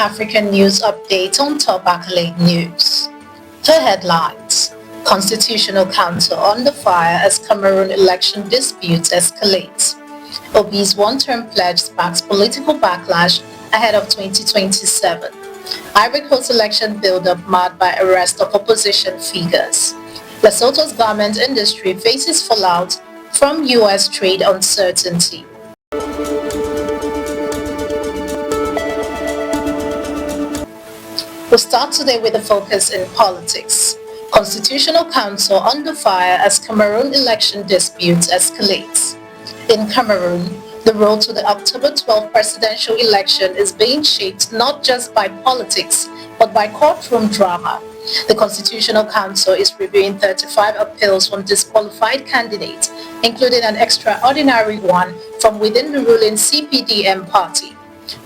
African news update on top accolade news. The headlines: Constitutional Council under fire as Cameroon election disputes escalate. Obi's one-term pledge sparks political backlash ahead of 2027. Ivory Coast election build-up marred by arrest of opposition figures. Lesotho's garment industry faces fallout from U.S. trade uncertainty. We'll start today with a focus in politics. Constitutional Council under fire as Cameroon election disputes escalates. In Cameroon, the road to the October 12 presidential election is being shaped not just by politics, but by courtroom drama. The Constitutional Council is reviewing 35 appeals from disqualified candidates, including an extraordinary one from within the ruling CPDM party.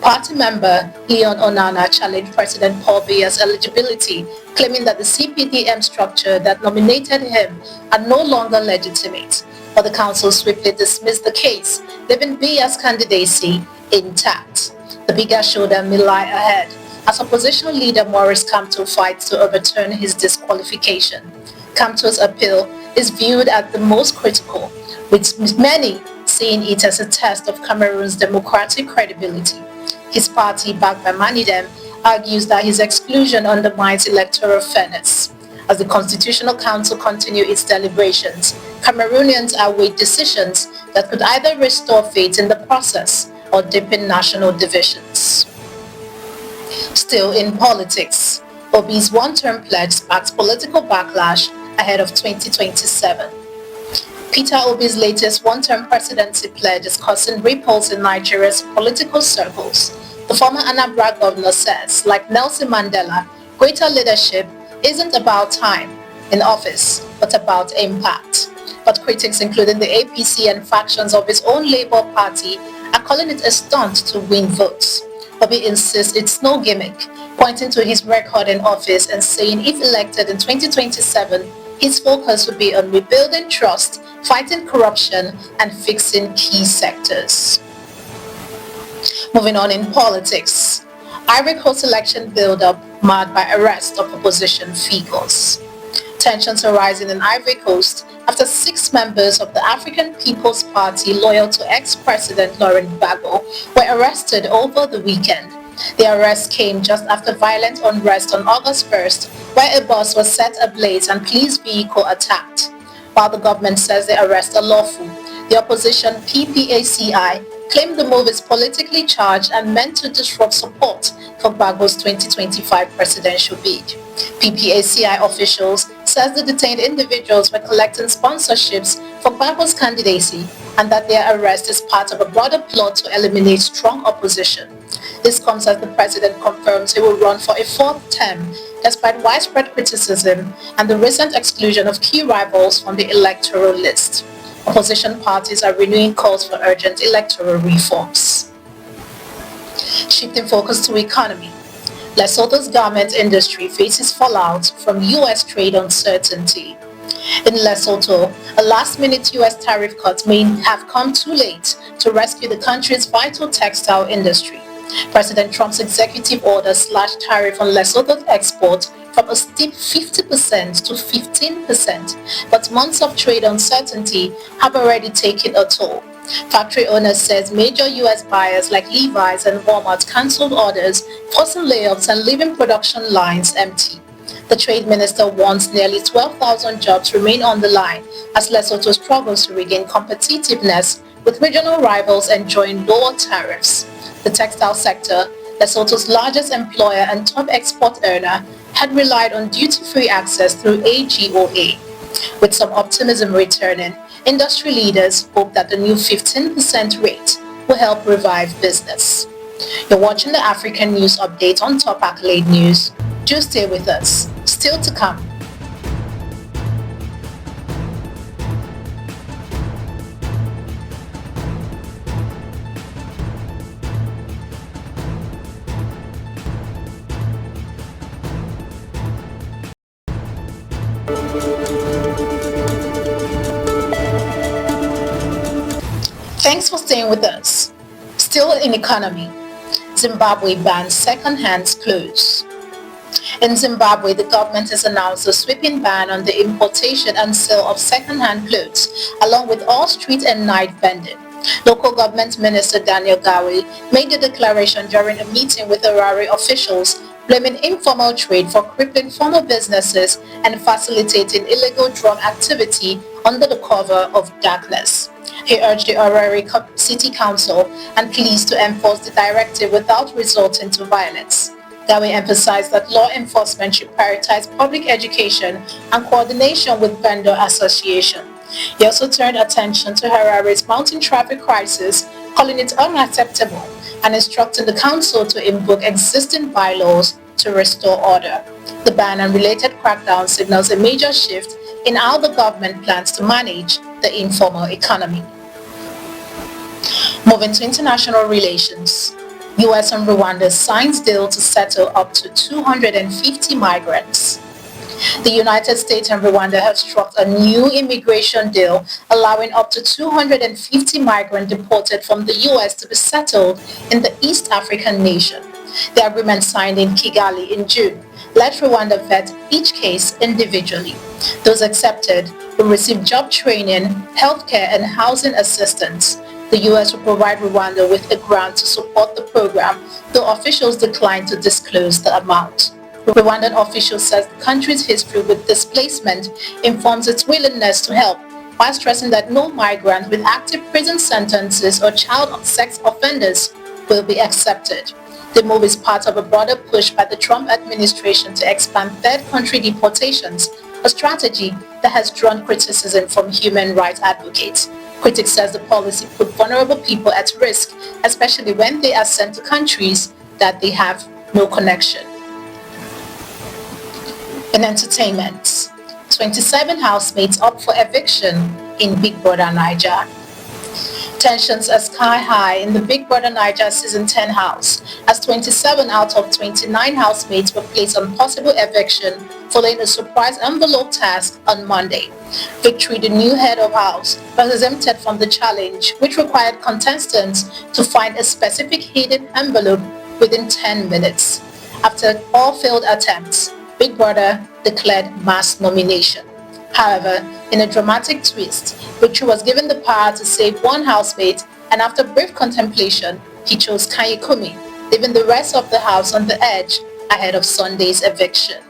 Party member Léon Onana challenged President Paul Biya's eligibility, claiming that the CPDM structure that nominated him are no longer legitimate. But the council swiftly dismissed the case, leaving Biya'S candidacy intact. The bigger showdown may lie ahead, as opposition leader Maurice Kamto fights to overturn his disqualification. Kamto's appeal is viewed as the most critical, with many seeing it as a test of Cameroon's democratic credibility. His party, backed by Manidem, argues that his exclusion undermines electoral fairness. As the Constitutional Council continues its deliberations, Cameroonians await decisions that could either restore faith in the process or deepen national divisions. Still in politics, Obi's one-term pledge sparks political backlash ahead of 2027. Peter Obi's latest one-term presidency pledge is causing ripples in Nigeria's political circles. The former Anambra governor says, like Nelson Mandela, greater leadership isn't about time in office, but about impact. But critics, including the APC and factions of his own Labour Party, are calling it a stunt to win votes. Obi insists it's no gimmick, pointing to his record in office and saying if elected in 2027, his focus would be on rebuilding trust, fighting corruption, and fixing key sectors. Moving on in politics, Ivory Coast election build-up marred by arrest of opposition figures. Tensions are rising in Ivory Coast after 6 members of the African People's Party loyal to ex-President Laurent Gbagbo were arrested over the weekend. The arrest came just after violent unrest on August 1st, where a bus was set ablaze and police vehicle attacked. While the government says the arrests are lawful, the opposition PPACI claimed the move is politically charged and meant to disrupt support for Gbagbo's 2025 presidential bid. PPACI officials says the detained individuals were collecting sponsorships for Gbagbo's candidacy and that their arrest is part of a broader plot to eliminate strong opposition. This comes as the president confirms he will run for a 4th term despite widespread criticism and the recent exclusion of key rivals from the electoral list. Opposition parties are renewing calls for urgent electoral reforms. Shifting focus to economy, Lesotho's garment industry faces fallout from U.S. trade uncertainty. In Lesotho, a last-minute U.S. tariff cut may have come too late to rescue the country's vital textile industry. President Trump's executive order slashed tariff on Lesotho's export from a steep 50% to 15%, but months of trade uncertainty have already taken a toll. Factory owners says major U.S. buyers like Levi's and Walmart cancelled orders, forcing layoffs and leaving production lines empty. The trade minister warns nearly 12,000 jobs remain on the line as Lesotho struggles to regain competitiveness with regional rivals enjoying lower tariffs. The textile sector, Lesotho's largest employer and top export earner, had relied on duty-free access through AGOA. With some optimism returning, industry leaders hope that the new 15% rate will help revive business. You're watching the African News Update on Top Accolade News. Do stay with us. Still to come. Thanks for staying with us. Still in economy, Zimbabwe bans second-hand clothes. In Zimbabwe, the government has announced a sweeping ban on the importation and sale of second-hand clothes, along with all street and night vending. Local government minister Daniel Gawe made the declaration during a meeting with Harare officials, blaming informal trade for crippling formal businesses and facilitating illegal drug activity under the cover of darkness. He urged the Harare City Council and police to enforce the directive without resorting to violence. Gawe emphasized that law enforcement should prioritize public education and coordination with vendor associations. He also turned attention to Harare's mounting traffic crisis, calling it unacceptable and instructing the council to invoke existing bylaws to restore order. The ban and related crackdown signals a major shift in how the government plans to manage the informal economy. Moving to international relations. US and Rwanda signs deal to settle up to 250 migrants. The United States and Rwanda have struck a new immigration deal allowing up to 250 migrants deported from the US to be settled in the East African nation. The agreement signed in Kigali in June let Rwanda vet each case individually. Those accepted will receive job training, healthcare, and housing assistance. The U.S. will provide Rwanda with a grant to support the program, though officials declined to disclose the amount. Rwandan officials said the country's history with displacement informs its willingness to help, while stressing that no migrant with active prison sentences or child sex offenders will be accepted. The move is part of a broader push by the Trump administration to expand third country deportations, a strategy that has drawn criticism from human rights advocates. Critics says the policy put vulnerable people at risk, especially when they are sent to countries that they have no connection. In entertainment, 27 housemates up for eviction in Big Brother Naija. Tensions are sky high in the Big Brother Naija Season 10 house, as 27 out of 29 housemates were placed on possible eviction following a surprise envelope task on Monday. Victory, the new head of house, was exempted from the challenge, which required contestants to find a specific hidden envelope within 10 minutes. After all failed attempts, Big Brother declared mass nomination. However, in a dramatic twist, Victory was given the power to save one housemate, and after brief contemplation, he chose Kanyikumi, leaving the rest of the house on the edge ahead of Sunday's eviction.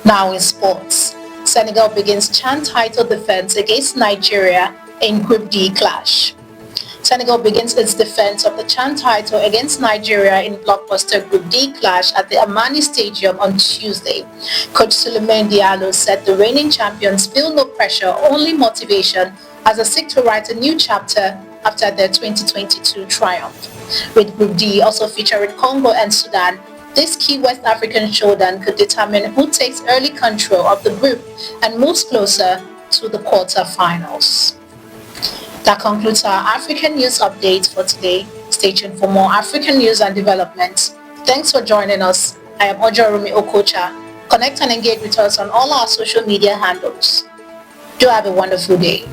Now in sports, Senegal begins CHAN title defense against Nigeria in Group D clash. Senegal begins its defense of the CHAN title against Nigeria in blockbuster Group D clash at the Amani Stadium on Tuesday. Coach Souleymane Diallo said the reigning champions feel no pressure, only motivation, as they seek to write a new chapter after their 2022 triumph. With Group D also featuring Congo and Sudan, this key West African showdown could determine who takes early control of the group and moves closer to the quarterfinals. That concludes our African news update for today. Stay tuned for more African news and developments. Thanks for joining us. I am Ojorumi Okocha. Connect and engage with us on all our social media handles. Do have a wonderful day.